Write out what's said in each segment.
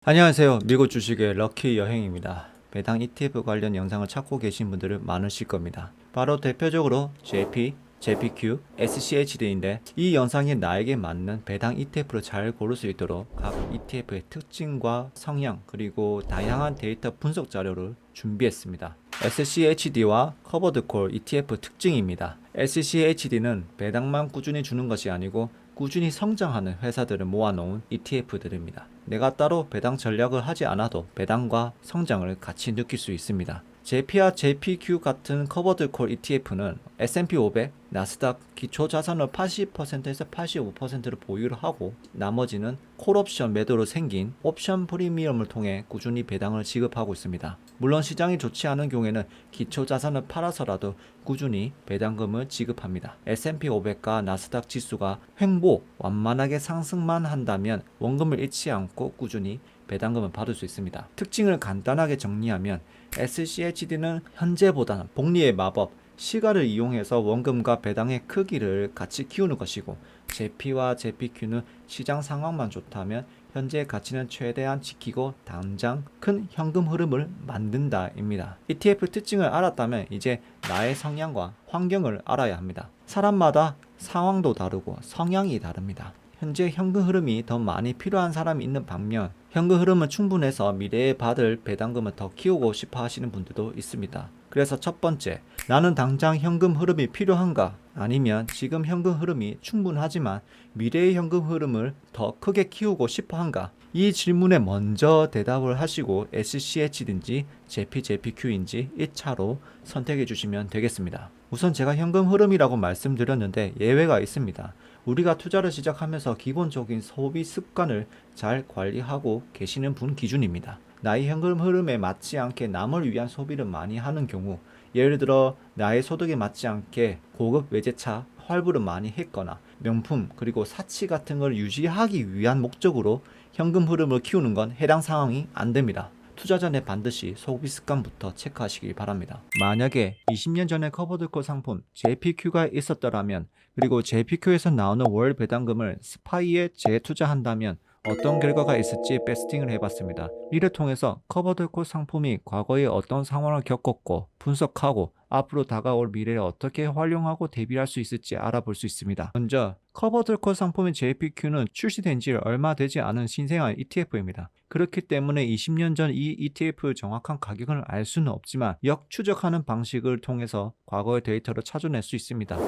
안녕하세요. 미국 주식의 럭키 여행입니다. 배당 ETF 관련 영상을 찾고 계신 분들은 많으실 겁니다. 바로 대표적으로 JP, JPQ, SCHD인데 이 영상이 나에게 맞는 배당 ETF를 잘 고를 수 있도록 각 ETF의 특징과 성향 그리고 다양한 데이터 분석 자료를 준비했습니다. SCHD와 커버드콜 ETF 특징입니다. SCHD는 배당만 꾸준히 주는 것이 아니고 꾸준히 성장하는 회사들을 모아놓은 ETF들입니다. 내가 따로 배당 전략을 하지 않아도 배당과 성장을 같이 느낄 수 있습니다. JP와 JPQ 같은 커버드콜 ETF는 S&P 500, 나스닥 기초자산을 80%에서 85%를 보유를 하고 나머지는 콜옵션 매도로 생긴 옵션 프리미엄을 통해 꾸준히 배당을 지급하고 있습니다. 물론 시장이 좋지 않은 경우에는 기초자산을 팔아서라도 꾸준히 배당금을 지급합니다. S&P 500과 나스닥 지수가 횡보, 완만하게 상승만 한다면 원금을 잃지 않고 꾸준히 배당금을 받을 수 있습니다. 특징을 간단하게 정리하면 SCHD는 현재보다는 복리의 마법, 시가를 이용해서 원금과 배당의 크기를 같이 키우는 것이고 JP와 JPQ는 시장 상황만 좋다면 현재 가치는 최대한 지키고 당장 큰 현금 흐름을 만든다입니다. ETF 특징을 알았다면 이제 나의 성향과 환경을 알아야 합니다. 사람마다 상황도 다르고 성향이 다릅니다. 현재 현금 흐름이 더 많이 필요한 사람이 있는 반면 현금 흐름은 충분해서 미래에 받을 배당금을 더 키우고 싶어 하시는 분들도 있습니다. 그래서 첫 번째, 나는 당장 현금 흐름이 필요한가? 아니면 지금 현금 흐름이 충분하지만 미래의 현금 흐름을 더 크게 키우고 싶어 한가? 이 질문에 먼저 대답을 하시고 SCH든지 JP, JPQ인지 1차로 선택해 주시면 되겠습니다. 우선 제가 현금 흐름이라고 말씀드렸는데 예외가 있습니다. 우리가 투자를 시작하면서 기본적인 소비 습관을 잘 관리하고 계시는 분 기준입니다. 나의 현금 흐름에 맞지 않게 남을 위한 소비를 많이 하는 경우, 예를 들어 나의 소득에 맞지 않게 고급 외제차 할부를 많이 했거나 명품 그리고 사치 같은 걸 유지하기 위한 목적으로 현금 흐름을 키우는 건 해당 상황이 안 됩니다. 투자 전에 반드시 소비 습관부터 체크하시기 바랍니다. 만약에 20년 전에 커버드콜 상품 JPQ가 있었더라면 그리고 JPQ에서 나오는 월 배당금을 스파이에 재투자한다면 어떤 결과가 있을지 베스팅을 해봤습니다. 이를 통해서 커버드콜 상품이 과거에 어떤 상황을 겪었고 분석하고 앞으로 다가올 미래를 어떻게 활용하고 대비할 수 있을지 알아볼 수 있습니다. 먼저 커버드콜 상품인 JPQ는 출시된 지 얼마 되지 않은 신생아 ETF입니다. 그렇기 때문에 20년 전 이 ETF 정확한 가격을 알 수는 없지만 역추적하는 방식을 통해서 과거의 데이터를 찾아낼 수 있습니다.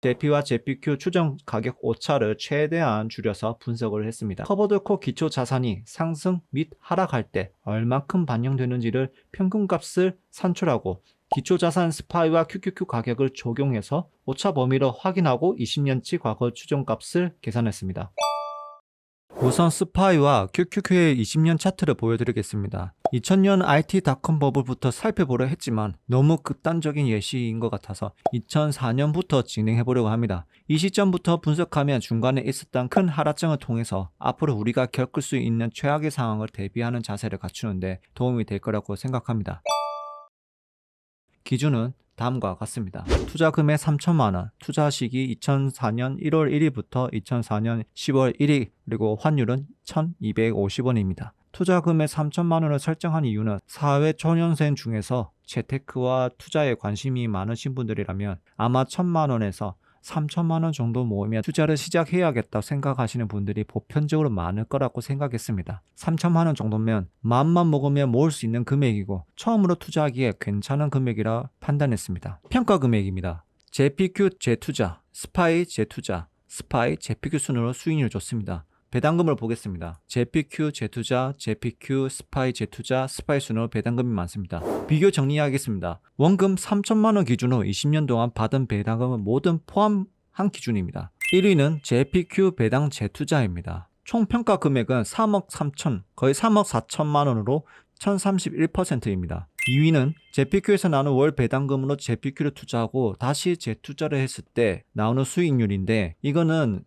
JP와 JPQ 추정 가격 오차를 최대한 줄여서 분석을 했습니다. 커버드콜 기초 자산이 상승 및 하락할 때 얼만큼 반영되는지를 평균값을 산출하고 기초 자산 스파이와 QQQ 가격을 적용해서 오차 범위를 확인하고 20년치 과거 추정값을 계산했습니다. 우선 스파이와 QQQ의 20년 차트를 보여드리겠습니다. 2000년 IT.com 버블부터 살펴보려 했지만 너무 극단적인 예시인 것 같아서 2004년부터 진행해보려고 합니다. 이 시점부터 분석하면 중간에 있었던 큰 하락장을 통해서 앞으로 우리가 겪을 수 있는 최악의 상황을 대비하는 자세를 갖추는데 도움이 될 거라고 생각합니다. 기준은 다음과 같습니다. 투자금액 3천만원, 투자 시기 2004년 1월 1일부터 2004년 10월 1일, 그리고 환율은 1250원입니다. 투자금액 3천만원을 설정한 이유는 사회초년생 중에서 재테크와 투자에 관심이 많으신 분들이라면 아마 1,000만원에서 3천만원 정도 모으면 투자를 시작해야겠다 생각하시는 분들이 보편적으로 많을 거라고 생각했습니다. 3천만원 정도면 마음만 먹으면 모을 수 있는 금액이고 처음으로 투자하기에 괜찮은 금액이라 판단했습니다. 평가 금액입니다. JPQ 재투자, 스파이 재투자, 스파이 JPQ 순으로 수익률 좋습니다. 배당금을 보겠습니다. JPQ 재투자, JPQ 스파이 재투자, 스파이 순으로 배당금이 많습니다. 비교 정리하겠습니다. 원금 3천만원 기준으로 20년 동안 받은 배당금은 모두 포함한 기준입니다. 1위는 JPQ 배당 재투자입니다. 총 평가 금액은 3억 3천, 거의 3억 4천만원으로 1031%입니다. 2위는 JPQ에서 나오는 월 배당금으로 JPQ를 투자하고 다시 재투자를 했을 때 나오는 수익률인데 이거는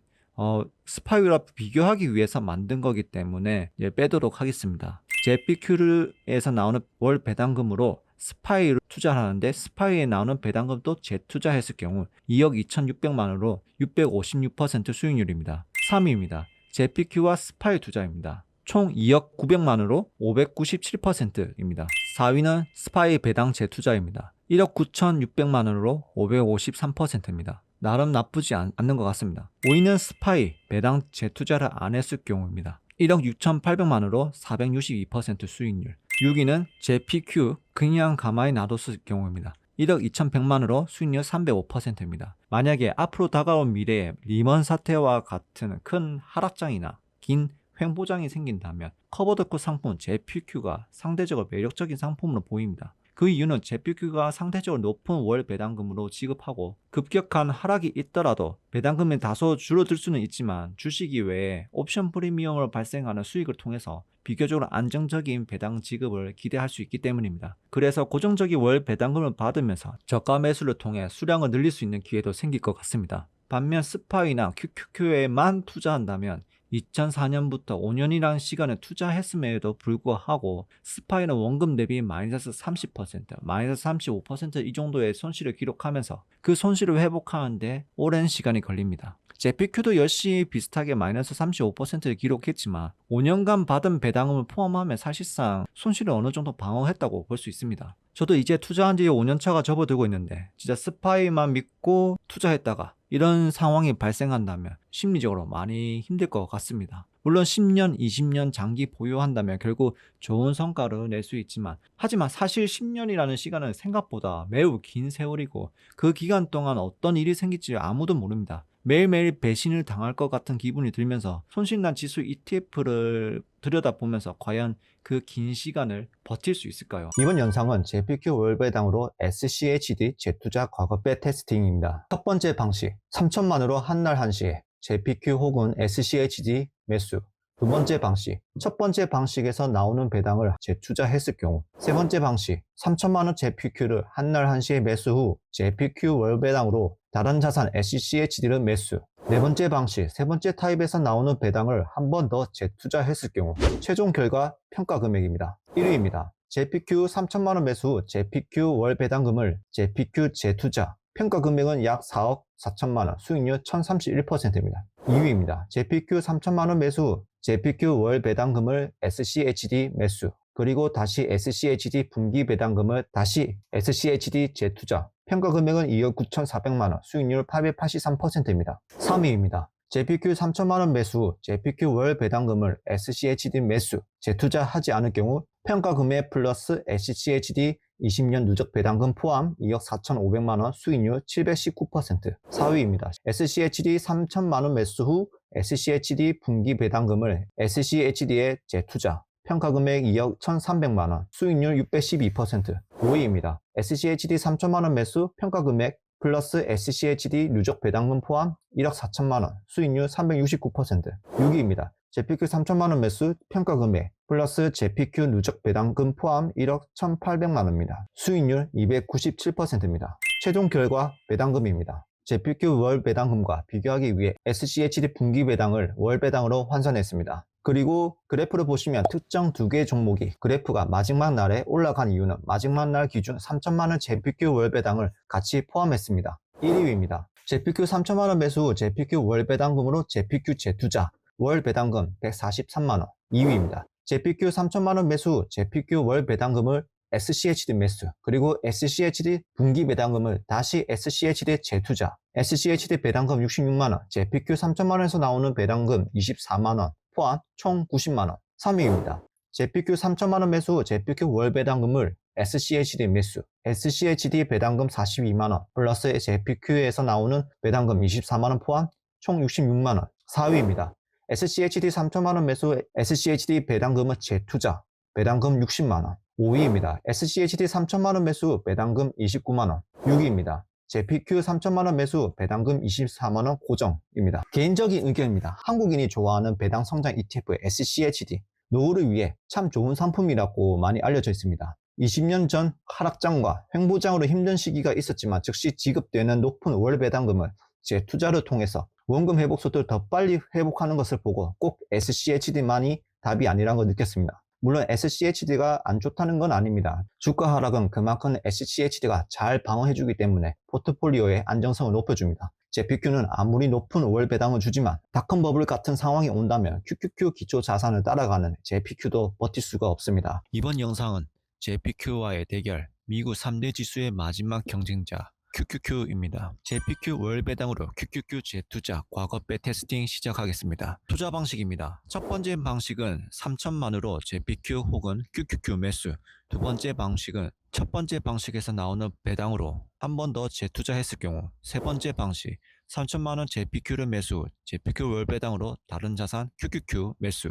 스파이와 비교하기 위해서 만든 거기 때문에 빼도록 하겠습니다. JPQ에서 나오는 월 배당금으로 스파이를 투자하는데 스파이에 나오는 배당금도 재투자했을 경우 2억 2,600만 원으로 656% 수익률입니다. 3위입니다. JPQ와 스파이 투자입니다. 총 2억 900만원으로 597%입니다. 4위는 스파이 배당 재투자입니다. 1억 9,600만원으로 553%입니다. 나름 나쁘지 않는 것 같습니다. 5위는 스파이 배당 재투자를 안 했을 경우입니다. 1억 6,800만원으로 462% 수익률. 6위는 JPQ 그냥 가만히 놔뒀을 경우입니다. 1억 2,100만원으로 수익률 305%입니다. 만약에 앞으로 다가올 미래에 리먼 사태와 같은 큰 하락장이나 긴 횡보장이 생긴다면 커버드콜 상품 JPQ가 상대적으로 매력적인 상품으로 보입니다. 그 이유는 JPQ가 상대적으로 높은 월 배당금으로 지급하고 급격한 하락이 있더라도 배당금이 다소 줄어들 수는 있지만 주식 이외에 옵션 프리미엄으로 발생하는 수익을 통해서 비교적으로 안정적인 배당 지급을 기대할 수 있기 때문입니다. 그래서 고정적인 월 배당금을 받으면서 저가 매수를 통해 수량을 늘릴 수 있는 기회도 생길 것 같습니다. 반면 스파이나 QQQ에만 투자한다면 2004년부터 5년이라는 시간을 투자했음에도 불구하고 스파이는 원금 대비 마이너스 30%, 마이너스 35% 이 정도의 손실을 기록하면서 그 손실을 회복하는데 오랜 시간이 걸립니다. JPQ도 역시 비슷하게 마이너스 35%를 기록했지만 5년간 받은 배당금을 포함하면 사실상 손실을 어느 정도 방어했다고 볼 수 있습니다. 저도 이제 투자한 지 5년차가 접어들고 있는데 진짜 스파이만 믿고 투자했다가 이런 상황이 발생한다면 심리적으로 많이 힘들 것 같습니다. 물론 10년, 20년 장기 보유한다면 결국 좋은 성과를 낼 수 있지만 하지만 사실 10년이라는 시간은 생각보다 매우 긴 세월이고 그 기간 동안 어떤 일이 생길지 아무도 모릅니다. 매일매일 배신을 당할 것 같은 기분이 들면서 손실난 지수 ETF를 들여다보면서 과연 그 긴 시간을 버틸 수 있을까요? 이번 영상은 JPQ 월배당으로 SCHD 재투자 과거배 테스팅입니다. 첫 번째 방식, 3천만으로 한날 한시에 JPQ 혹은 SCHD 매수. 두 번째 방식, 첫 번째 방식에서 나오는 배당을 재투자했을 경우. 세 번째 방식, 3천만원 JPQ를 한날 한시에 매수 후 JPQ 월배당으로 다른 자산 SCHD를 매수. 네 번째 방식, 세 번째 타입에서 나오는 배당을 한 번 더 재투자했을 경우. 최종 결과 평가 금액입니다. 1위입니다. JPQ 3천만원 매수 후 JPQ 월 배당금을 JPQ 재투자. 평가 금액은 약 4억 4천만원, 수익률 1031%입니다. 2위입니다. JPQ 3천만원 매수 후 JPQ 월 배당금을 SCHD 매수, 그리고 다시 SCHD 분기 배당금을 다시 SCHD 재투자. 평가 금액은 2억 9,400만원, 수익률 883%입니다. 3위입니다. JPQ 3천만원 매수 후 JPQ 월 배당금을 SCHD 매수, 재투자하지 않을 경우 평가 금액 플러스 SCHD 20년 누적 배당금 포함 2억 4,500만원, 수익률 719%. 4위입니다. SCHD 3천만원 매수 후 SCHD 분기 배당금을 SCHD에 재투자. 평가 금액 2억 1,300만원, 수익률 612%. 5위입니다. SCHD 3천만원 매수, 평가 금액 플러스 SCHD 누적 배당금 포함 1억 4천만원, 수익률 369%. 6위입니다. JPQ 3천만원 매수, 평가 금액 플러스 JPQ 누적 배당금 포함 1억 1,800만원입니다. 수익률 297%입니다. 최종 결과 배당금입니다. JPQ 월 배당금과 비교하기 위해 SCHD 분기 배당을 월 배당으로 환산했습니다. 그리고 그래프를 보시면 특정 두 개 종목이 그래프가 마지막 날에 올라간 이유는 마지막 날 기준 3천만원 JPQ 월 배당을 같이 포함했습니다. 1위입니다. JPQ 3천만원 매수 후 JPQ 월 배당금으로 JPQ 재투자. 월 배당금 143만원. 2위입니다. JPQ 3천만원 매수 후 JPQ 월 배당금을 SCHD 매수, 그리고 SCHD 분기 배당금을 다시 SCHD 재투자. SCHD 배당금 66만원, JPQ 3천만원에서 나오는 배당금 24만원, 포함 총 90만원. 3위입니다. JPQ 3천만원 매수 후 JPQ 월 배당금을 SCHD 매수, SCHD 배당금 42만원, 플러스 JPQ에서 나오는 배당금 24만원 포함 총 66만원. 4위입니다. SCHD 3천만원 매수 후 SCHD 배당금은 재투자, 배당금 60만원. 5위입니다. SCHD 3천만원 매수 후 배당금 29만원. 6위입니다. JPQ 3천만원 매수 후 배당금 24만원 고정입니다. 개인적인 의견입니다. 한국인이 좋아하는 배당 성장 ETF SCHD, 노후를 위해 참 좋은 상품이라고 많이 알려져 있습니다. 20년 전 하락장과 횡보장으로 힘든 시기가 있었지만 즉시 지급되는 높은 월 배당금을 재투자를 통해서 원금 회복 속도를 더 빨리 회복하는 것을 보고 꼭 SCHD만이 답이 아니라는 걸 느꼈습니다. 물론 SCHD가 안 좋다는 건 아닙니다. 주가 하락은 그만큼 SCHD가 잘 방어해주기 때문에 포트폴리오의 안정성을 높여줍니다. JPQ는 아무리 높은 월 배당을 주지만 닷컴 버블 같은 상황이 온다면 QQQ 기초 자산을 따라가는 JPQ도 버틸 수가 없습니다. 이번 영상은 JPQ와의 대결, 미국 3대 지수의 마지막 경쟁자 QQQ입니다. JPQ 월 배당으로 QQQ 재투자 과거배 테스팅 시작하겠습니다. 투자 방식입니다. 첫 번째 방식은 3천만으로 JPQ 혹은 QQQ 매수. 두 번째 방식은 첫 번째 방식에서 나오는 배당으로 한 번 더 재투자했을 경우. 세 번째 방식 3천만원 JPQ를 매수, JPQ 월 배당으로 다른 자산 QQQ 매수.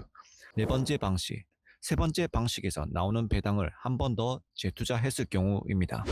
네 번째 방식 세 번째 방식에서 나오는 배당을 한 번 더 재투자했을 경우입니다.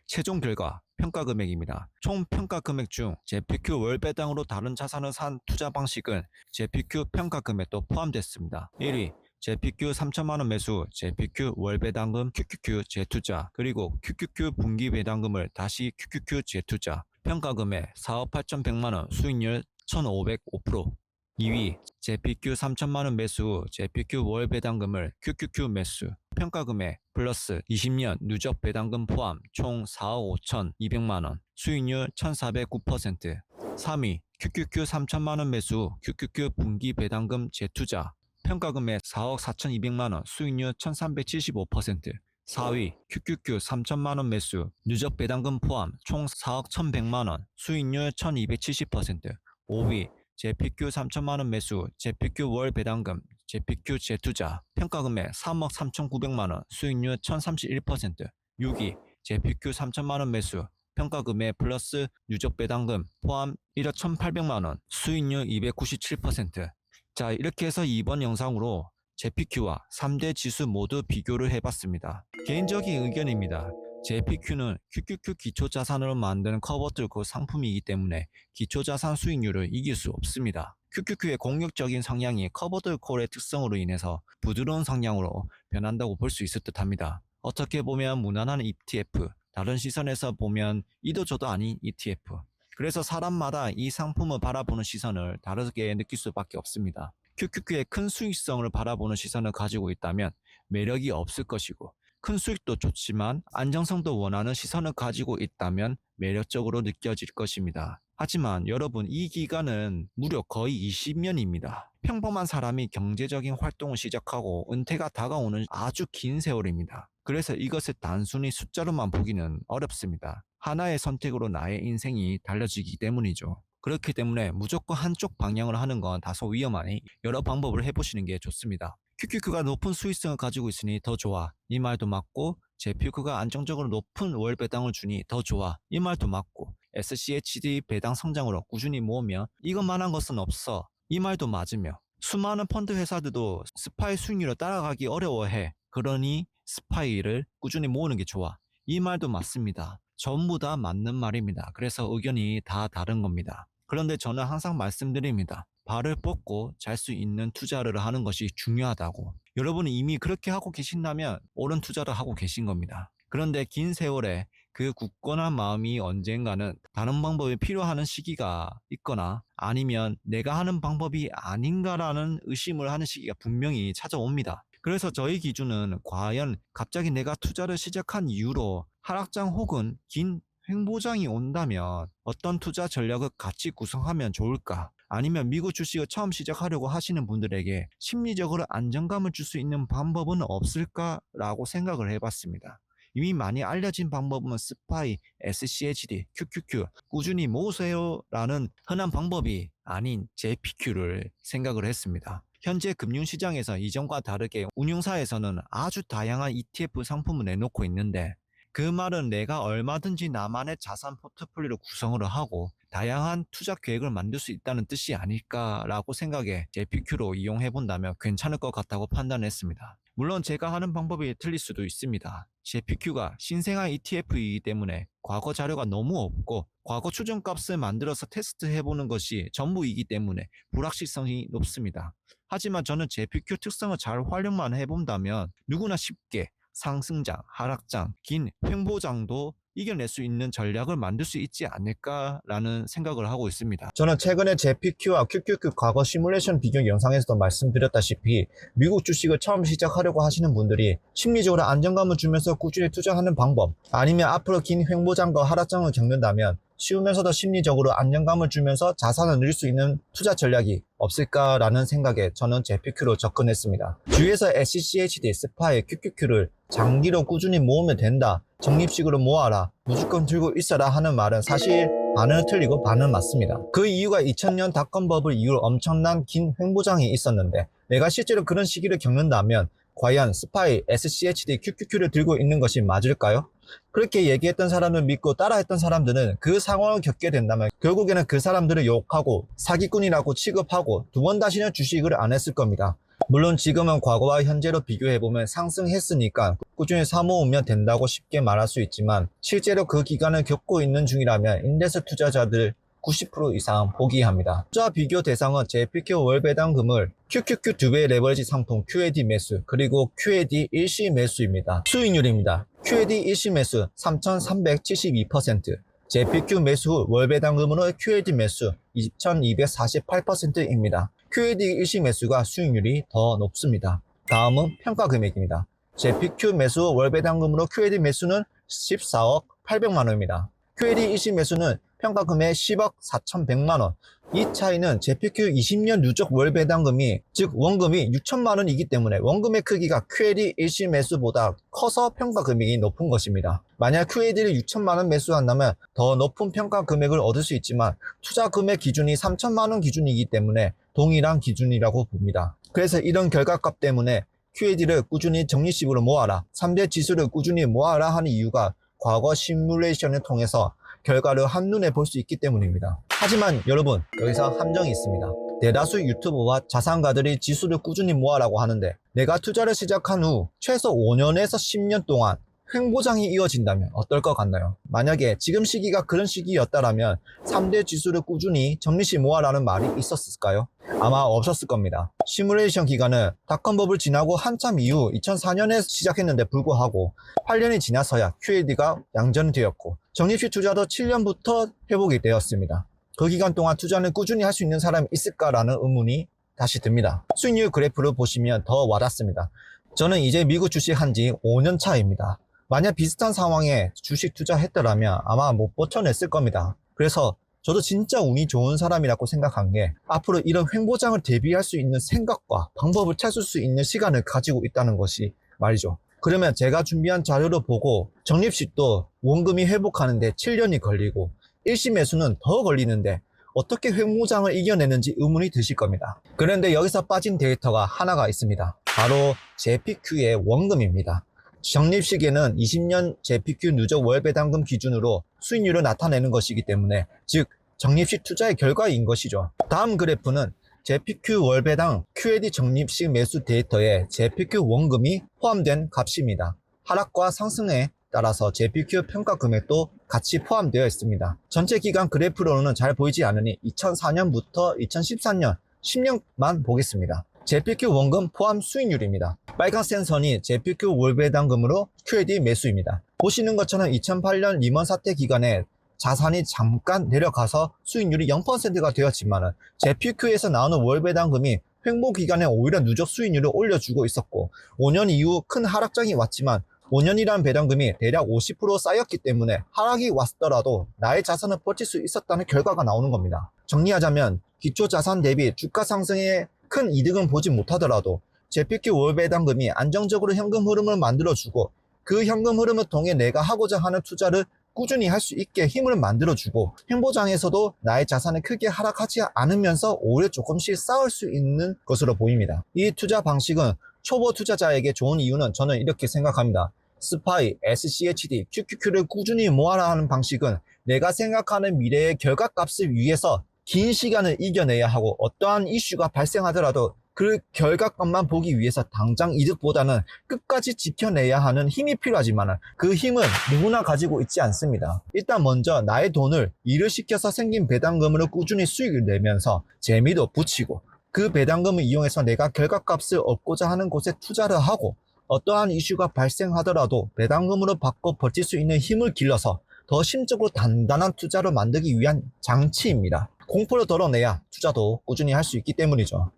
최종 결과 평가 금액입니다. 총 평가 금액 중 JPQ 월 배당으로 다른 자산을 산 투자 방식은 JPQ 평가 금액도 포함됐습니다. 1위 JPQ 3천만원 매수, JPQ 월 배당금 QQQ 재투자, 그리고 QQQ 분기 배당금을 다시 QQQ 재투자. 평가 금액 4억 8,100만원, 수익률 1,505%. 2위 JPQ 3천만원 매수, JPQ 월 배당금을 QQQ 매수. 평가 금액 플러스 20년 누적 배당금 포함 총 4억 5,200만원, 수익률 1,409%. 3위 QQQ 3천만원 매수, QQQ 분기 배당금 재투자. 평가 금액 4억 4,200만원, 수익률 1,375%. 4위 QQQ 3천만원 매수, 누적 배당금 포함 총 4억 1,100만원, 수익률 1,270%. 5위 JPQ 3천만원 매수, JPQ 월 배당금, JPQ 재투자. 평가 금액 3억 3,900만원, 수익률 1,031%. 6위 JPQ 3천만원 매수, 평가 금액 플러스 누적 배당금 포함 1억 1,800만원, 수익률 297%. 자, 이렇게 해서 이번 영상으로 JPQ와 3대 지수 모두 비교를 해봤습니다. 개인적인 의견입니다. JPQ는 QQQ 기초자산으로 만드는 커버 뚫고 상품이기 때문에 기초자산 수익률을 이길 수 없습니다. QQQ의 공격적인 성향이 커버드 콜의 특성으로 인해서 부드러운 성향으로 변한다고 볼 수 있을 듯 합니다. 어떻게 보면 무난한 ETF, 다른 시선에서 보면 이도저도 아닌 ETF. 그래서 사람마다 이 상품을 바라보는 시선을 다르게 느낄 수밖에 없습니다. QQQ의 큰 수익성을 바라보는 시선을 가지고 있다면 매력이 없을 것이고, 큰 수익도 좋지만 안정성도 원하는 시선을 가지고 있다면 매력적으로 느껴질 것입니다. 하지만 여러분, 이 기간은 무려 거의 20년입니다. 평범한 사람이 경제적인 활동을 시작하고 은퇴가 다가오는 아주 긴 세월입니다. 그래서 이것을 단순히 숫자로만 보기는 어렵습니다. 하나의 선택으로 나의 인생이 달려지기 때문이죠. 그렇기 때문에 무조건 한쪽 방향을 하는 건 다소 위험하니 여러 방법을 해보시는 게 좋습니다. QQQ가 높은 수익성을 가지고 있으니 더 좋아. 이 말도 맞고, JPQ가 안정적으로 높은 월 배당을 주니 더 좋아. 이 말도 맞고, SCHD 배당 성장으로 꾸준히 모으면 이것만한 것은 없어. 이 말도 맞으며, 수많은 펀드 회사들도 스파이 수익률을 따라가기 어려워해. 그러니 스파이를 꾸준히 모으는 게 좋아. 이 말도 맞습니다. 전부 다 맞는 말입니다. 그래서 의견이 다 다른 겁니다. 그런데 저는 항상 말씀드립니다. 발을 뻗고 잘 수 있는 투자를 하는 것이 중요하다고. 여러분이 이미 그렇게 하고 계신다면 옳은 투자를 하고 계신 겁니다. 그런데 긴 세월에 그 굳건한 마음이 언젠가는 다른 방법이 필요한 시기가 있거나, 아니면 내가 하는 방법이 아닌가라는 의심을 하는 시기가 분명히 찾아옵니다. 그래서 저희 기준은 과연 갑자기 내가 투자를 시작한 이후로 하락장 혹은 긴 횡보장이 온다면 어떤 투자 전략을 같이 구성하면 좋을까? 아니면 미국 주식을 처음 시작하려고 하시는 분들에게 심리적으로 안정감을 줄 수 있는 방법은 없을까라고 생각을 해봤습니다. 이미 많이 알려진 방법은 스파이, SCHD, QQQ 꾸준히 모으세요라는 흔한 방법이 아닌 JPQ를 생각을 했습니다. 현재 금융시장에서 이전과 다르게 운용사에서는 아주 다양한 ETF 상품을 내놓고 있는데, 그 말은 내가 얼마든지 나만의 자산 포트폴리오를 구성을 하고 다양한 투자 계획을 만들 수 있다는 뜻이 아닐까라고 생각해 JPQ로 이용해 본다면 괜찮을 것 같다고 판단했습니다. 물론 제가 하는 방법이 틀릴 수도 있습니다. JPQ가 신생아 ETF이기 때문에 과거 자료가 너무 없고 과거 추정값을 만들어서 테스트해보는 것이 전부이기 때문에 불확실성이 높습니다. 하지만 저는 JPQ 특성을 잘 활용만 해본다면 누구나 쉽게 상승장, 하락장, 긴 횡보장도 이겨낼 수 있는 전략을 만들 수 있지 않을까라는 생각을 하고 있습니다. 저는 최근에 JPQ와 QQQ 과거 시뮬레이션 비교 영상에서도 말씀드렸다시피 미국 주식을 처음 시작하려고 하시는 분들이 심리적으로 안정감을 주면서 꾸준히 투자하는 방법, 아니면 앞으로 긴 횡보장과 하락장을 겪는다면 쉬우면서도 심리적으로 안정감을 주면서 자산을 늘릴 수 있는 투자 전략이 없을까라는 생각에 저는 JPQ로 접근했습니다. 주위에서 SCHD, 스파이, QQQ를 장기로 꾸준히 모으면 된다, 적립식으로 모아라, 무조건 들고 있어라 하는 말은 사실 반은 틀리고 반은 맞습니다. 그 이유가 2000년 닷컴 버블 이후 엄청난 긴 횡보장이 있었는데, 내가 실제로 그런 시기를 겪는다면 과연 스파이, SCHD, QQQ를 들고 있는 것이 맞을까요? 그렇게 얘기했던 사람을 믿고 따라했던 사람들은 그 상황을 겪게 된다면 결국에는 그 사람들을 욕하고 사기꾼이라고 취급하고 두 번 다시는 주식을 안 했을 겁니다. 물론 지금은 과거와 현재로 비교해보면 상승했으니까 꾸준히 사모으면 된다고 쉽게 말할 수 있지만, 실제로 그 기간을 겪고 있는 중이라면 인데스 투자자들 90% 이상 포기합니다. 투자 비교 대상은 JPQ 월배당금을 QQQ 2배 레버리지 상품 QAD 매수, 그리고 QAD 일시 매수입니다. 수익률입니다. QAD 일시 매수 3,372%, JPQ 매수 후 월배당금으로 QAD 매수 2,248%입니다. QAD 일시 매수가 수익률이 더 높습니다. 다음은 평가 금액입니다. JPQ 매수 후 월배당금으로 QAD 매수는 14억 800만원입니다. QAD 일시 매수는 평가 금액 10억 4,100만원. 이 차이는 JPQ 20년 누적 월 배당금이, 즉 원금이 6천만원이기 때문에 원금의 크기가 QAD 일시 매수보다 커서 평가 금액이 높은 것입니다. 만약 QAD를 6천만원 매수한다면 더 높은 평가 금액을 얻을 수 있지만 투자 금액 기준이 3천만원 기준이기 때문에 동일한 기준이라고 봅니다. 그래서 이런 결과값 때문에 QAD를 꾸준히 적립식으로 모아라, 3대 지수를 꾸준히 모아라 하는 이유가 과거 시뮬레이션을 통해서 결과를 한눈에 볼 수 있기 때문입니다. 하지만 여러분, 여기서 함정이 있습니다. 대다수 유튜버와 자산가들이 지수를 꾸준히 모아라고 하는데, 내가 투자를 시작한 후 최소 5년에서 10년 동안 횡보장이 이어진다면 어떨 것 같나요? 만약에 지금 시기가 그런 시기였다라면 3대 지수를 꾸준히 적립식 모아라는 말이 있었을까요? 아마 없었을 겁니다. 시뮬레이션 기간은 닷컴 버블 지나고 한참 이후 2004년에 시작했는데 불구하고 8년이 지나서야 QAD가 양전되었고 적립식 투자도 7년부터 회복이 되었습니다. 그 기간 동안 투자는 꾸준히 할 수 있는 사람이 있을까라는 의문이 다시 듭니다. 수익률 그래프를 보시면 더 와닿습니다. 저는 이제 미국 주식 한지 5년 차입니다. 만약 비슷한 상황에 주식 투자했더라면 아마 못 버텨냈을 겁니다. 그래서 저도 진짜 운이 좋은 사람이라고 생각한 게, 앞으로 이런 횡보장을 대비할 수 있는 생각과 방법을 찾을 수 있는 시간을 가지고 있다는 것이 말이죠. 그러면 제가 준비한 자료를 보고 적립식도 원금이 회복하는데 7년이 걸리고 일시 매수는 더 걸리는데 어떻게 횡보장을 이겨내는지 의문이 드실 겁니다. 그런데 여기서 빠진 데이터가 하나가 있습니다. 바로 JPQ의 원금입니다. 적립식에는 20년 JPQ 누적 월 배당금 기준으로 수익률을 나타내는 것이기 때문에, 즉 적립식 투자의 결과인 것이죠. 다음 그래프는 JPQ 월 배당 QAD 적립식 매수 데이터에 JPQ 원금이 포함된 값입니다. 하락과 상승에 따라서 JPQ 평가 금액도 같이 포함되어 있습니다. 전체 기간 그래프로는 잘 보이지 않으니 2004년부터 2014년 10년만 보겠습니다. JPQ 원금 포함 수익률입니다. 빨간색 선이 JPQ 월배당금으로 QAD 매수입니다. 보시는 것처럼 2008년 리먼 사태 기간에 자산이 잠깐 내려가서 수익률이 0%가 되었지만 JPQ에서 나오는 월배당금이 횡보 기간에 오히려 누적 수익률을 올려주고 있었고, 5년 이후 큰 하락장이 왔지만 5년이란 배당금이 대략 50% 쌓였기 때문에 하락이 왔더라도 나의 자산을 버틸 수 있었다는 결과가 나오는 겁니다. 정리하자면 기초자산 대비 주가 상승에 큰 이득은 보지 못하더라도 JPQ 월 배당금이 안정적으로 현금 흐름을 만들어주고, 그 현금 흐름을 통해 내가 하고자 하는 투자를 꾸준히 할 수 있게 힘을 만들어주고, 횡보장에서도 나의 자산이 크게 하락하지 않으면서 오히려 조금씩 쌓을 수 있는 것으로 보입니다. 이 투자 방식은 초보 투자자에게 좋은 이유는 저는 이렇게 생각합니다. 스파이, SCHD, QQQ를 꾸준히 모아라 하는 방식은 내가 생각하는 미래의 결과값을 위해서 긴 시간을 이겨내야 하고, 어떠한 이슈가 발생하더라도 그 결과값만 보기 위해서 당장 이득보다는 끝까지 지켜내야 하는 힘이 필요하지만 그 힘은 누구나 가지고 있지 않습니다. 일단 먼저 나의 돈을 일을 시켜서 생긴 배당금으로 꾸준히 수익을 내면서 재미도 붙이고, 그 배당금을 이용해서 내가 결과값을 얻고자 하는 곳에 투자를 하고, 어떠한 이슈가 발생하더라도 배당금으로 바꿔 버틸 수 있는 힘을 길러서 더 심적으로 단단한 투자로 만들기 위한 장치입니다. 공포를 덜어내야 투자도 꾸준히 할 수 있기 때문이죠.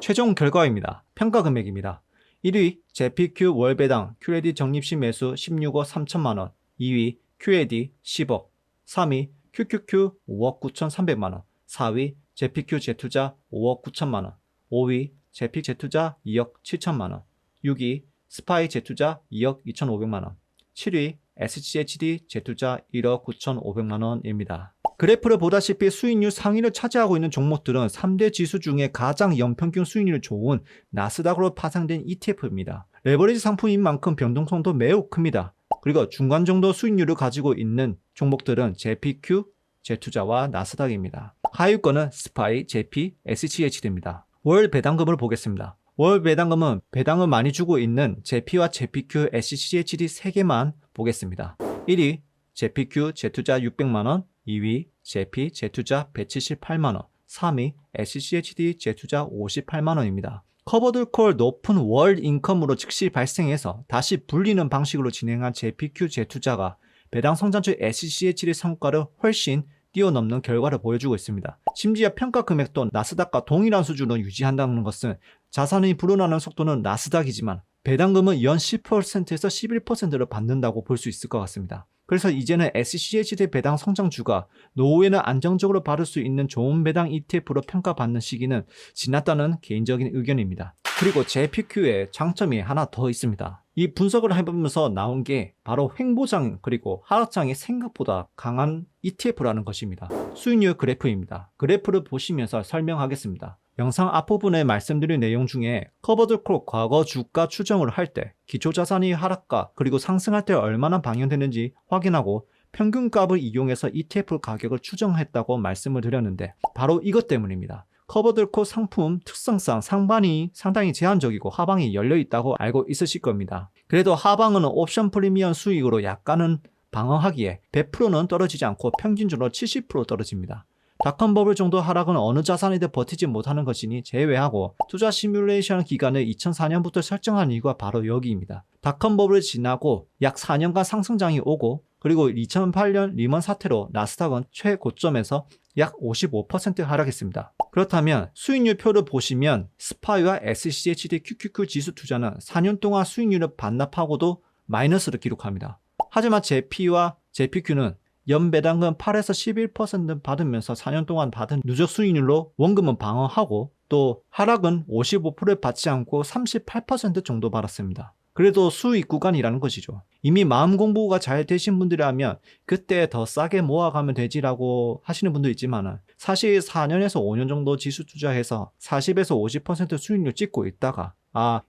최종 결과입니다. 평가 금액입니다. 1위 JPQ 월배당 QAD 적립시 매수 16억 3천만원, 2위 QAD 10억, 3위 QQQ 5억 9천3백만원, 4위 JPQ 재투자 5억 9천만원, 5위 JP 재투자 2억 7천만원, 6위 스파이 재투자 2억 2천5백만원, 7위 SCHD 재투자 1억 9천5백만원입니다. 그래프를 보다시피 수익률 상위를 차지하고 있는 종목들은 3대 지수 중에 가장 연평균 수익률이 좋은 나스닥으로 파생된 ETF입니다. 레버리지 상품인 만큼 변동성도 매우 큽니다. 그리고 중간 정도 수익률을 가지고 있는 종목들은 JPQ, 재투자와 나스닥입니다. 하위권은 스파이, JP, SCHD입니다. 월 배당금을 보겠습니다. 월 배당금은 배당을 많이 주고 있는 JP와 JPQ, SCHD 3개만 보겠습니다. 1위 JPQ 재투자 600만원, 2위 JP 재투자 178만원, 3위 SCHD 재투자 58만원입니다. 커버드콜 높은 월 인컴으로 즉시 발생해서 다시 불리는 방식으로 진행한 JPQ 재투자가 배당 성장주 SCHD 성과를 훨씬 뛰어넘는 결과를 보여주고 있습니다. 심지어 평가 금액도 나스닥과 동일한 수준으로 유지한다는 것은 자산이 불어나는 속도는 나스닥이지만 배당금은 연 10%에서 11%를 받는다고 볼 수 있을 것 같습니다. 그래서 이제는 SCHD 배당 성장주가 노후에는 안정적으로 받을 수 있는 좋은 배당 ETF로 평가받는 시기는 지났다는 개인적인 의견입니다. 그리고 JPQ의 장점이 하나 더 있습니다. 이 분석을 해보면서 나온 게 바로 횡보장 그리고 하락장이 생각보다 강한 ETF라는 것입니다. 수익률 그래프입니다. 그래프를 보시면서 설명하겠습니다. 영상 앞부분에 말씀드린 내용 중에 커버드콜 과거 주가 추정을 할 때 기초자산이 하락가 그리고 상승할 때 얼마나 방영되는지 확인하고 평균값을 이용해서 ETF 가격을 추정했다고 말씀을 드렸는데 바로 이것 때문입니다. 커버드콜 상품 특성상 상반이 상당히 제한적이고 하방이 열려있다고 알고 있으실 겁니다. 그래도 하방은 옵션 프리미엄 수익으로 약간은 방어하기에 100%는 떨어지지 않고 평균적으로 70% 떨어집니다. 닷컴 버블 정도 하락은 어느 자산이든 버티지 못하는 것이니 제외하고 투자 시뮬레이션 기간을 2004년부터 설정한 이유가 바로 여기입니다. 닷컴 버블을 지나고 약 4년간 상승장이 오고 그리고 2008년 리먼 사태로 나스닥은 최고점에서 약 55% 하락했습니다. 그렇다면 수익률 표를 보시면 스파이와 SCHD QQQ 지수 투자는 4년 동안 수익률을 반납하고도 마이너스를 기록합니다. 하지만 JP와 JPQ는 연배당금 8에서 11% 받으면서 4년 동안 받은 누적 수익률로 원금은 방어하고 또 하락은 55%를 받지 않고 38% 정도 받았습니다. 그래도 수익 구간이라는 것이죠. 이미 마음 공부가 잘 되신 분들이라면 그때 더 싸게 모아가면 되지라고 하시는 분도 있지만 사실 4년에서 5년 정도 지수 투자해서 40에서 50% 수익률 찍고 있다가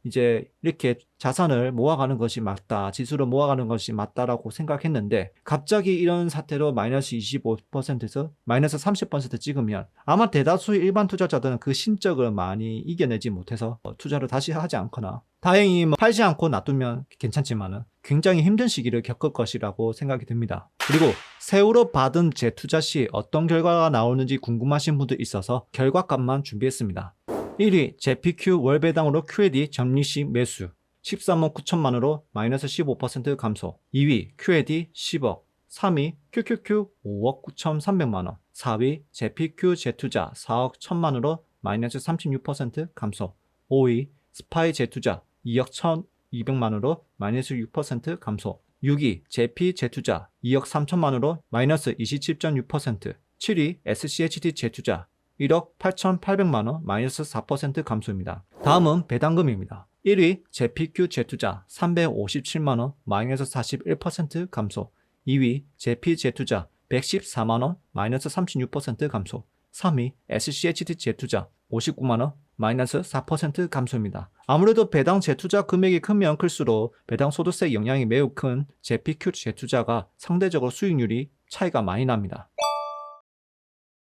이제 이렇게 자산을 모아가는 것이 맞다, 지수를 모아가는 것이 맞다라고 생각했는데 갑자기 이런 사태로 마이너스 25%에서 마이너스 30% 찍으면 아마 대다수의 일반 투자자들은 그 신적을 많이 이겨내지 못해서 투자를 다시 하지 않거나 다행히 팔지 않고 놔두면 괜찮지만 굉장히 힘든 시기를 겪을 것이라고 생각이 듭니다. 그리고 세후로 받은 재투자 시 어떤 결과가 나오는지 궁금하신 분도 있어서 결과값만 준비했습니다. 1위 JPQ 월배당으로 QAD 점리시 매수 13억 9천만원으로 마이너스 15% 감소. 2위 QAD 10억, 3위 QQQ 5억 9천3백만원, 4위 JPQ 재투자 4억 1천만원으로 마이너스 36% 감소. 5위 스파이 재투자 2억 1,200만원으로 마이너스 6% 감소. 6위 JP 재투자 2억 3천만원으로 마이너스 27.6%. 7위 SCHD 재투자 1억 8,800만원 마이너스 4% 감소입니다. 다음은 배당금입니다. 1위 JPQ 재투자 357만원 마이너스 41% 감소. 2위 JP 재투자 114만원 마이너스 36% 감소. 3위 SCHD 재투자 59만원 마이너스 4% 감소입니다. 아무래도 배당 재투자 금액이 크면 클수록 배당 소득세 영향이 매우 큰 JPQ 재투자가 상대적으로 수익률이 차이가 많이 납니다.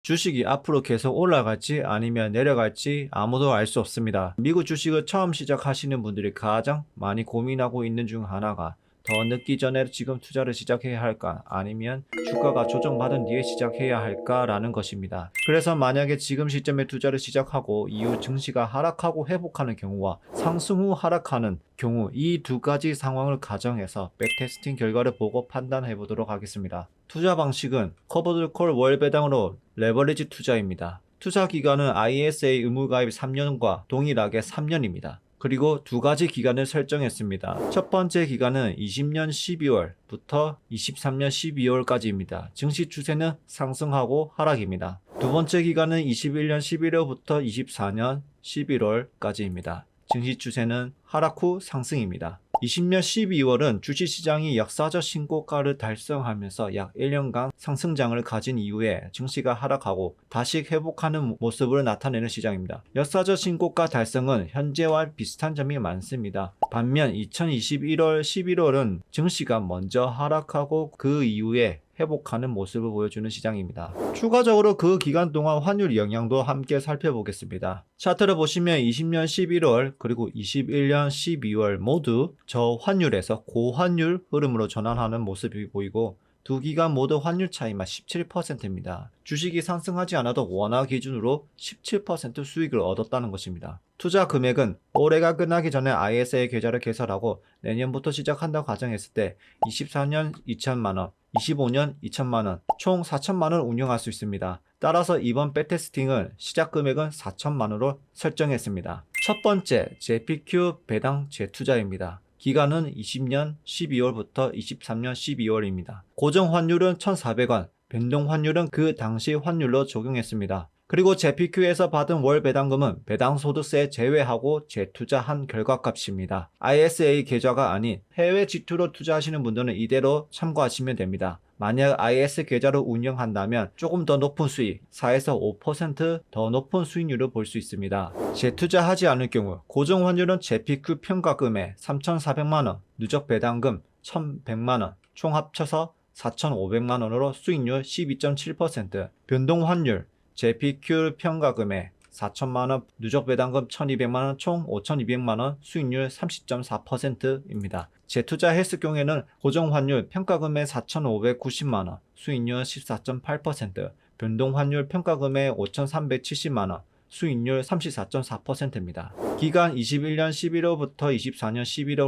주식이 앞으로 계속 올라갈지 아니면 내려갈지 아무도 알 수 없습니다. 미국 주식을 처음 시작하시는 분들이 가장 많이 고민하고 있는 중 하나가 더 늦기 전에 지금 투자를 시작해야 할까? 아니면 주가가 조정받은 뒤에 시작해야 할까라는 것입니다. 그래서 만약에 지금 시점에 투자를 시작하고 이후 증시가 하락하고 회복하는 경우와 상승 후 하락하는 경우 이 두 가지 상황을 가정해서 백테스팅 결과를 보고 판단해 보도록 하겠습니다. 투자 방식은 커버드 콜 월 배당으로 레버리지 투자입니다. 투자 기간은 ISA 의무 가입 3년과 동일하게 3년입니다. 그리고 두 가지 기간을 설정했습니다. 첫 번째 기간은 20년 12월부터 23년 12월까지입니다. 증시 추세는 상승하고 하락입니다. 두 번째 기간은 21년 11월부터 24년 11월까지입니다. 증시 추세는 하락 후 상승입니다. 20년 12월은 주식시장이 역사적 신고가를 달성하면서 약 1년간 상승장을 가진 이후에 증시가 하락하고 다시 회복하는 모습을 나타내는 시장입니다. 역사적 신고가 달성은 현재와 비슷한 점이 많습니다. 반면 2021월 11월은 증시가 먼저 하락하고 그 이후에 회복하는 모습을 보여주는 시장입니다. 추가적으로 그 기간 동안 환율 영향도 함께 살펴보겠습니다. 차트를 보시면 20년 11월 그리고 21년 12월 모두 저환율에서 고환율 흐름으로 전환하는 모습이 보이고 두 기간 모두 환율 차이만 17%입니다. 주식이 상승하지 않아도 원화 기준으로 17% 수익을 얻었다는 것입니다. 투자 금액은 올해가 끝나기 전에 ISA 계좌를 개설하고 내년부터 시작한다고 가정했을 때 24년 2천만원, 25년 2천만원, 총 4천만원 운용할 수 있습니다. 따라서 이번 백테스팅은 시작 금액은 4천만원으로 설정했습니다. 첫 번째, JPQ 배당 재투자입니다. 기간은 20년 12월부터 23년 12월입니다. 고정 환율은 1,400원, 변동 환율은 그 당시 환율로 적용했습니다. 그리고 JPQ에서 받은 월 배당금은 배당소득세 제외하고 재투자한 결과값입니다. ISA 계좌가 아닌 해외 지투로 투자하시는 분들은 이대로 참고하시면 됩니다. 만약 IS 계좌를 운영한다면 조금 더 높은 수익, 4에서 5% 높은 수익률을 볼 수 있습니다. 재투자하지 않을 경우 고정 환율은 JPQ 평가금에 3,400만원, 누적 배당금 1,100만원, 총 합쳐서 4,500만원으로 수익률 12.7%, 변동 환율 JPQ 평가금에 4천만원, 누적 배당금 1200만원, 총 5200만원, 수익률 30.4%입니다. 재투자했을 경우에는 고정 환율 평가금에 4,590만원, 수익률 14.8%, 변동 환율 평가금에 5,370만원, 수익률 34.4%입니다. 기간 21년 11월부터 24년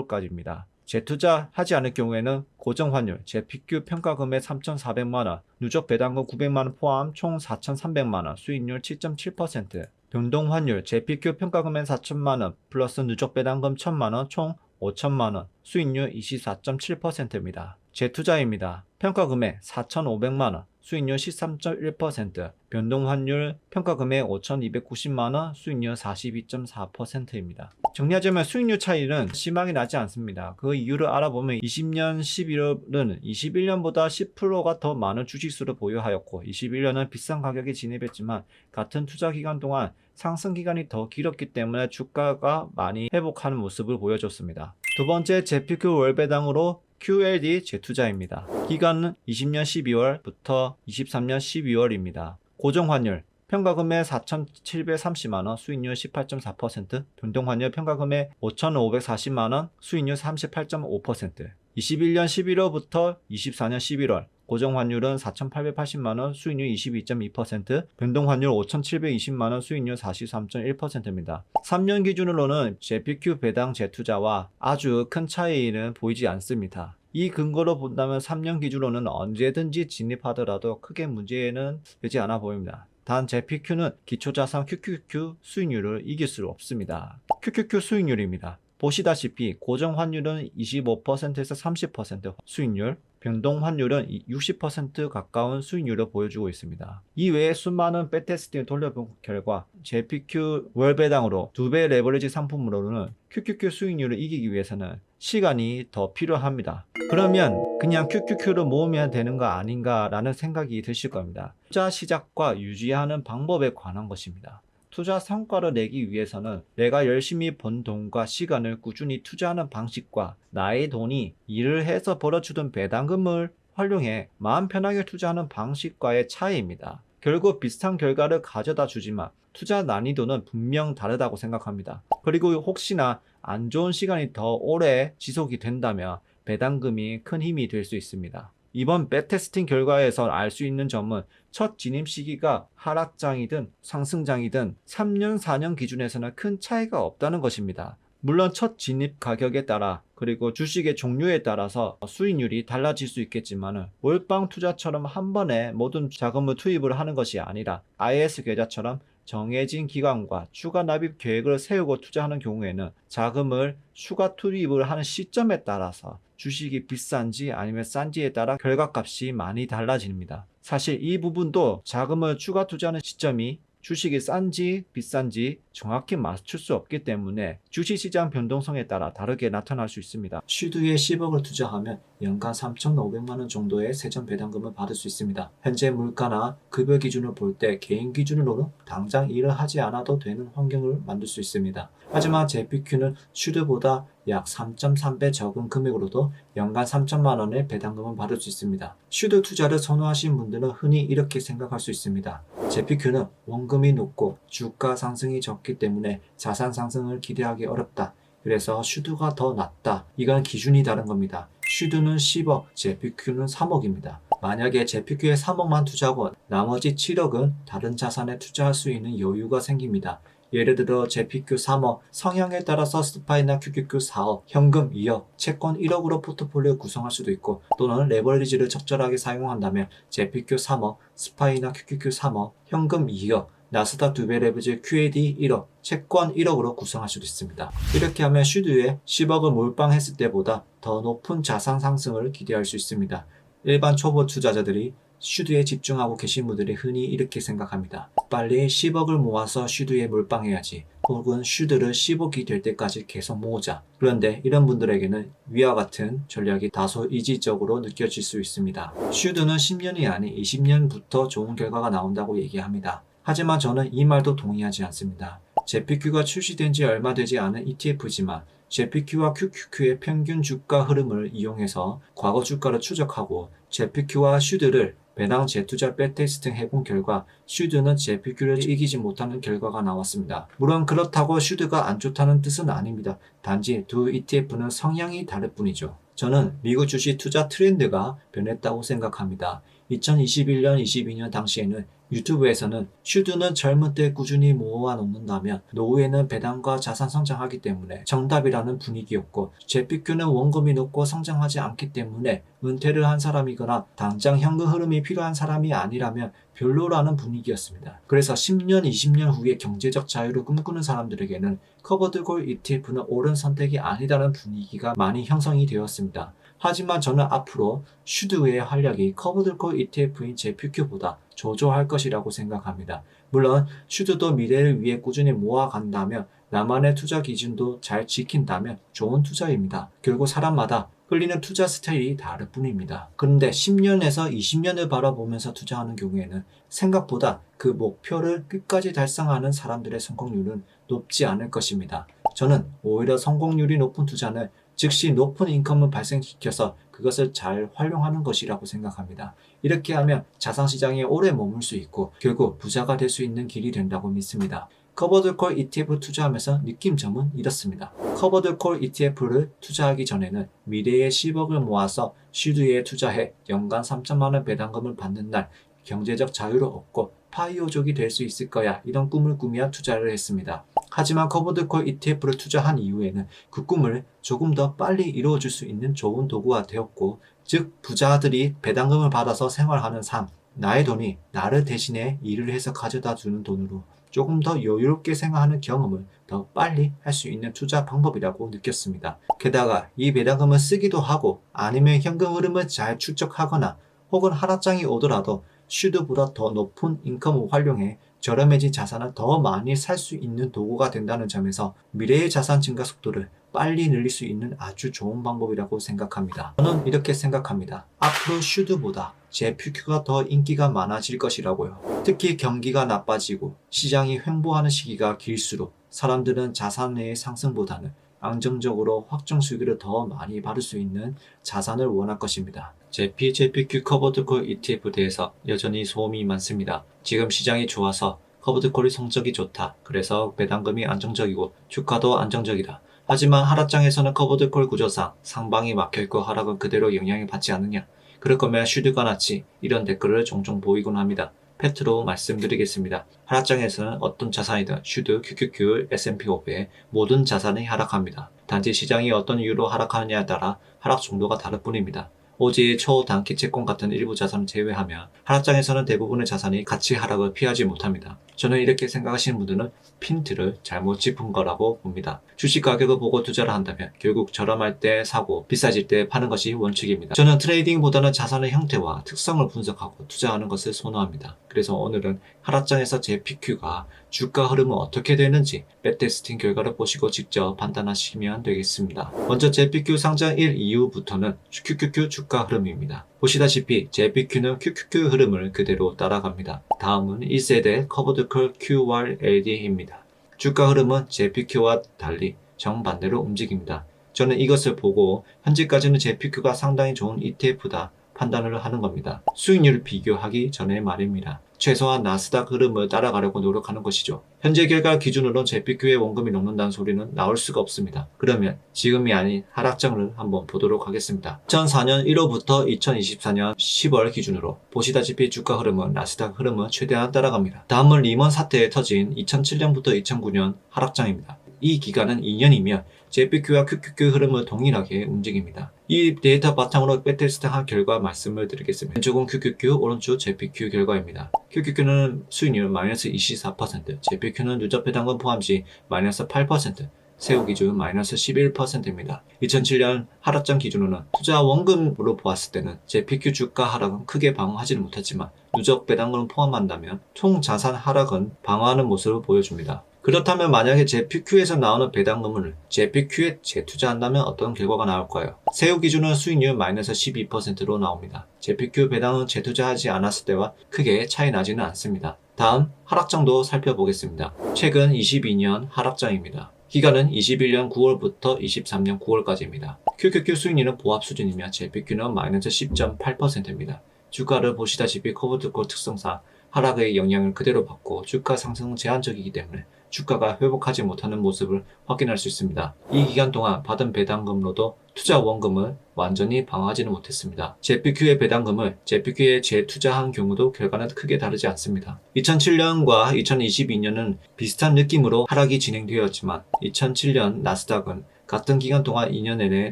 11월까지입니다. 재투자하지 않을 경우에는 고정 환율, JPQ 평가금의 3,400만원, 누적 배당금 900만원 포함 총 4,300만원, 수익률 7.7%, 변동 환율, JPQ 평가금의 4천만원, 플러스 누적 배당금 1,000만원, 총 5천만원, 수익률 24.7%입니다. 재투자입니다. 평가금액 4,500만원, 수익률 13.1%, 변동 환율 평가금액 5,290만원, 수익률 42.4%입니다. 정리하자면 수익률 차이는 심하게 나지 않습니다. 그 이유를 알아보면 20년 11월은 21년보다 10%가 더 많은 주식수를 보유하였고 21년은 비싼 가격에 진입했지만 같은 투자 기간 동안 상승 기간이 더 길었기 때문에 주가가 많이 회복하는 모습을 보여줬습니다. 두 번째, JPQ 월배당으로 QLD 재투자입니다. 기간은 20년 12월부터 23년 12월입니다. 고정 환율 평가금액 4,730만원, 수익률 18.4%, 변동 환율 평가금액 5,540만원, 수익률 38.5%, 21년 11월부터 24년 11월, 고정 환율은 4,880만원, 수익률 22.2%, 변동 환율 5,720만원, 수익률 43.1%입니다. 3년 기준으로는 JPQ 배당 재투자와 아주 큰 차이는 보이지 않습니다. 이 근거로 본다면 3년 기준으로는 언제든지 진입하더라도 크게 문제는 되지 않아 보입니다. 단 JPQ는 기초자산 QQQ 수익률을 이길 수 없습니다. QQQ 수익률입니다. 보시다시피 고정 환율은 25%에서 30% 수익률, 변동 환율은 60% 가까운 수익률을 보여주고 있습니다. 이외에 수많은 백테스팅을 돌려본 결과 JPQ 월배당으로 2배 레버리지 상품으로는 QQQ 수익률을 이기기 위해서는 시간이 더 필요합니다. 그러면 그냥 QQQ를 모으면 되는 거 아닌가 라는 생각이 드실 겁니다. 투자 시작과 유지하는 방법에 관한 것입니다. 투자 성과를 내기 위해서는 내가 열심히 번 돈과 시간을 꾸준히 투자하는 방식과 나의 돈이 일을 해서 벌어주던 배당금을 활용해 마음 편하게 투자하는 방식과의 차이입니다. 결국 비슷한 결과를 가져다 주지만 투자 난이도는 분명 다르다고 생각합니다. 그리고 혹시나 안 좋은 시간이 더 오래 지속이 된다면 배당금이 큰 힘이 될 수 있습니다. 이번 백테스팅 결과에서 알 수 있는 점은 첫 진입 시기가 하락장이든 상승장이든 3년, 4년 기준에서는 큰 차이가 없다는 것입니다. 물론 첫 진입 가격에 따라 그리고 주식의 종류에 따라서 수익률이 달라질 수 있겠지만 몰빵 투자처럼 한 번에 모든 자금을 투입을 하는 것이 아니라 IS 계좌처럼 정해진 기간과 추가 납입 계획을 세우고 투자하는 경우에는 자금을 추가 투입을 하는 시점에 따라서 주식이 비싼지 아니면 싼지에 따라 결과값이 많이 달라집니다. 사실 이 부분도 자금을 추가 투자하는 시점이 주식이 싼지 비싼지 정확히 맞출 수 없기 때문에 주식시장 변동성에 따라 다르게 나타날 수 있습니다. 슈드에 10억을 투자하면 연간 3,500만 원 정도의 세전 배당금을 받을 수 있습니다. 현재 물가나 급여 기준을 볼 때 개인 기준으로는 당장 일을 하지 않아도 되는 환경을 만들 수 있습니다. 하지만 JPQ는 슈드보다 약 3.3배 적은 금액으로도 연간 3천만 원의 배당금을 받을 수 있습니다. 슈드 투자를 선호하시는 분들은 흔히 이렇게 생각할 수 있습니다. JPQ는 원금이 높고 주가 상승이 적기 때문에 자산 상승을 기대하기 어렵다. 그래서 슈드가 더 낫다. 이건 기준이 다른 겁니다. 슈드는 10억, JPQ는 3억입니다. 만약에 JPQ에 3억만 투자하고 나머지 7억은 다른 자산에 투자할 수 있는 여유가 생깁니다. 예를 들어 JPQ 3억, 성향에 따라서 스파이나 QQQ 4억, 현금 2억, 채권 1억으로 포트폴리오 구성할 수도 있고 또는 레버리지를 적절하게 사용한다면 JPQ 3억, 스파이나 QQQ 3억, 현금 2억, 나스닥 2배 레버리지 QAD 1억, 채권 1억으로 구성할 수도 있습니다. 이렇게 하면 슈드에 10억을 몰빵했을 때보다 더 높은 자산 상승을 기대할 수 있습니다. 일반 초보 투자자들이 슈드에 집중하고 계신 분들이 흔히 이렇게 생각합니다. 빨리 10억을 모아서 슈드에 몰빵해야지. 혹은 슈드를 10억이 될 때까지 계속 모으자. 그런데 이런 분들에게는 위와 같은 전략이 다소 이지적으로 느껴질 수 있습니다. 슈드는 10년이 아닌 20년부터 좋은 결과가 나온다고 얘기합니다. 하지만 저는 이 말도 동의하지 않습니다. JPQ가 출시된 지 얼마 되지 않은 ETF지만 JPQ와 QQQ의 평균 주가 흐름을 이용해서 과거 주가를 추적하고 JPQ와 슈드를 배당 재투자 백테스팅 해본 결과 슈드는 JPQ를 이기지 못하는 결과가 나왔습니다. 물론 그렇다고 슈드가 안 좋다는 뜻은 아닙니다. 단지 두 ETF는 성향이 다를 뿐이죠. 저는 미국 주식 투자 트렌드가 변했다고 생각합니다. 2021년, 22년 당시에는 유튜브에서는 슈드는 젊은 때 꾸준히 모아 놓는다면 노후에는 배당과 자산 성장하기 때문에 정답이라는 분위기였고 JPQ는 원금이 높고 성장하지 않기 때문에 은퇴를 한 사람이거나 당장 현금 흐름이 필요한 사람이 아니라면 별로라는 분위기였습니다. 그래서 10년, 20년 후에 경제적 자유를 꿈꾸는 사람들에게는 커버드콜 ETF는 옳은 선택이 아니라는 분위기가 많이 형성이 되었습니다. 하지만 저는 앞으로 슈드의 활약이 커버드콜 ETF인 JPQ보다 저조할 것이라고 생각합니다. 물론 슈드도 미래를 위해 꾸준히 모아간다면 나만의 투자 기준도 잘 지킨다면 좋은 투자입니다. 결국 사람마다 끌리는 투자 스타일이 다를 뿐입니다. 그런데 10년에서 20년을 바라보면서 투자하는 경우에는 생각보다 그 목표를 끝까지 달성하는 사람들의 성공률은 높지 않을 것입니다. 저는 오히려 성공률이 높은 투자는 즉시 높은 인컴을 발생시켜서 그것을 잘 활용하는 것이라고 생각합니다. 이렇게 하면 자산시장에 오래 머물 수 있고 결국 부자가 될 수 있는 길이 된다고 믿습니다. 커버드콜 ETF 투자하면서 느낀 점은 이렇습니다. 커버드콜 ETF를 투자하기 전에는 미래에 10억을 모아서 슈드에 투자해 연간 3천만 원 배당금을 받는 날 경제적 자유를 얻고 파이오족이 될 수 있을 거야 이런 꿈을 꾸며 투자를 했습니다. 하지만 커버드콜 ETF를 투자한 이후에는 그 꿈을 조금 더 빨리 이루어질 수 있는 좋은 도구가 되었고 즉 부자들이 배당금을 받아서 생활하는 삶 나의 돈이 나를 대신해 일을 해서 가져다 주는 돈으로 조금 더 여유롭게 생활하는 경험을 더 빨리 할 수 있는 투자 방법이라고 느꼈습니다. 게다가 이 배당금을 쓰기도 하고 아니면 현금 흐름을 잘 추적하거나 혹은 하락장이 오더라도 슈드보다 더 높은 인컴을 활용해 저렴해진 자산을 더 많이 살 수 있는 도구가 된다는 점에서 미래의 자산 증가 속도를 빨리 늘릴 수 있는 아주 좋은 방법이라고 생각합니다. 저는 이렇게 생각합니다. 앞으로 슈드보다 JPQ가 더 인기가 많아질 것이라고요. 특히 경기가 나빠지고 시장이 횡보하는 시기가 길수록 사람들은 자산의 상승보다는 안정적으로 확정 수익을 더 많이 받을 수 있는 자산을 원할 것입니다. JPQ 커버드콜 ETF에 대해서 여전히 소음이 많습니다. 지금 시장이 좋아서 커버드콜이 성적이 좋다. 그래서 배당금이 안정적이고 주가도 안정적이다. 하지만 하락장에서는 커버드 콜 구조상 상방이 막혀있고 하락은 그대로 영향을 받지 않느냐. 그럴 거면 슈드가 낫지. 이런 댓글을 종종 보이곤 합니다. 팩트로 말씀드리겠습니다. 하락장에서는 어떤 자산이든 슈드, QQQ, S&P 500 모든 자산이 하락합니다. 단지 시장이 어떤 이유로 하락하느냐에 따라 하락 정도가 다를 뿐입니다. 오지, 초단기 채권 같은 일부 자산을 제외하면 하락장에서는 대부분의 자산이 같이 하락을 피하지 못합니다. 저는 이렇게 생각하시는 분들은 핀트를 잘못 짚은 거라고 봅니다. 주식 가격을 보고 투자를 한다면 결국 저렴할 때 사고 비싸질 때 파는 것이 원칙입니다. 저는 트레이딩보다는 자산의 형태와 특성을 분석하고 투자하는 것을 선호합니다. 그래서 오늘은 하락장에서 제 PQ가 주가 흐름은 어떻게 되는지 백테스팅 결과를 보시고 직접 판단하시면 되겠습니다. 먼저 JPQ 상장 1 이후부터는 QQQ 주가 흐름입니다. 보시다시피 JPQ는 QQQ 흐름을 그대로 따라갑니다. 다음은 1세대 커버드 컬 QRLD입니다. 주가 흐름은 JPQ와 달리 정반대로 움직입니다. 저는 이것을 보고 현재까지는 JPQ가 상당히 좋은 ETF다 판단을 하는 겁니다. 수익률을 비교하기 전에 말입니다. 최소한 나스닥 흐름을 따라가려고 노력하는 것이죠. 현재 결과 기준으로 JPQ의 원금이 녹는다는 소리는 나올 수가 없습니다. 그러면 지금이 아닌 하락장을 한번 보도록 하겠습니다. 2004년 1월부터 2024년 10월 기준으로 보시다시피 주가 흐름은 나스닥 흐름을 최대한 따라갑니다. 다음은 리먼 사태에 터진 2007년부터 2009년 하락장입니다. 이 기간은 2년이며 JPQ와 QQQ 흐름을 동일하게 움직입니다. 이 데이터 바탕으로 백테스트한 결과 말씀을 드리겠습니다. 왼쪽은 QQQ, 오른쪽 JPQ 결과입니다. QQQ는 수익률 마이너스 24%, JPQ는 누적 배당금 포함 시 마이너스 8%, 세후 기준 마이너스 11%입니다. 2007년 하락장 기준으로는 투자 원금으로 보았을 때는 JPQ 주가 하락은 크게 방어하지는 못했지만 누적 배당금을 포함한다면 총 자산 하락은 방어하는 모습을 보여줍니다. 그렇다면 만약에 JPQ에서 나오는 배당금을 JPQ에 재투자한다면 어떤 결과가 나올까요? 세후 기준은 수익률 마이너스 12%로 나옵니다. JPQ 배당은 재투자하지 않았을 때와 크게 차이 나지는 않습니다. 다음 하락장도 살펴보겠습니다. 최근 22년 하락장입니다. 기간은 21년 9월부터 23년 9월까지입니다. QQQ 수익률은 보합 수준이며 JPQ는 마이너스 10.8%입니다. 주가를 보시다시피 커브드콜 특성상 하락의 영향을 그대로 받고 주가 상승은 제한적이기 때문에 주가가 회복하지 못하는 모습을 확인할 수 있습니다. 이 기간 동안 받은 배당금으로도 투자 원금을 완전히 방어하지는 못했습니다. JPQ의 배당금을 JPQ에 재투자한 경우도 결과는 크게 다르지 않습니다. 2007년과 2022년은 비슷한 느낌으로 하락이 진행되었지만 2007년 나스닥은 같은 기간 동안 2년 내내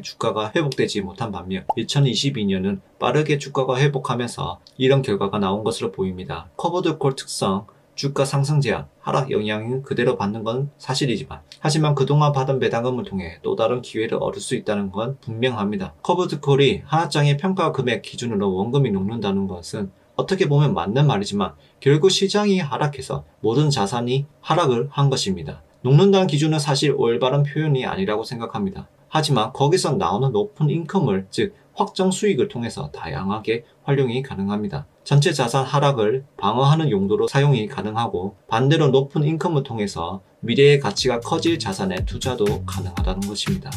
주가가 회복되지 못한 반면 2022년은 빠르게 주가가 회복하면서 이런 결과가 나온 것으로 보입니다. 커버드 콜 특성, 주가 상승 제한, 하락 영향을 그대로 받는 건 사실이지만 하지만 그동안 받은 배당금을 통해 또 다른 기회를 얻을 수 있다는 건 분명합니다. 커버드 콜이 하락장의 평가 금액 기준으로 원금이 녹는다는 것은 어떻게 보면 맞는 말이지만 결국 시장이 하락해서 모든 자산이 하락을 한 것입니다. 녹는다는 기준은 사실 올바른 표현이 아니라고 생각합니다. 하지만 거기서 나오는 높은 인컴을 즉 확정 수익을 통해서 다양하게 활용이 가능합니다. 전체 자산 하락을 방어하는 용도로 사용이 가능하고 반대로 높은 인컴을 통해서 미래의 가치가 커질 자산에 투자도 가능하다는 것입니다.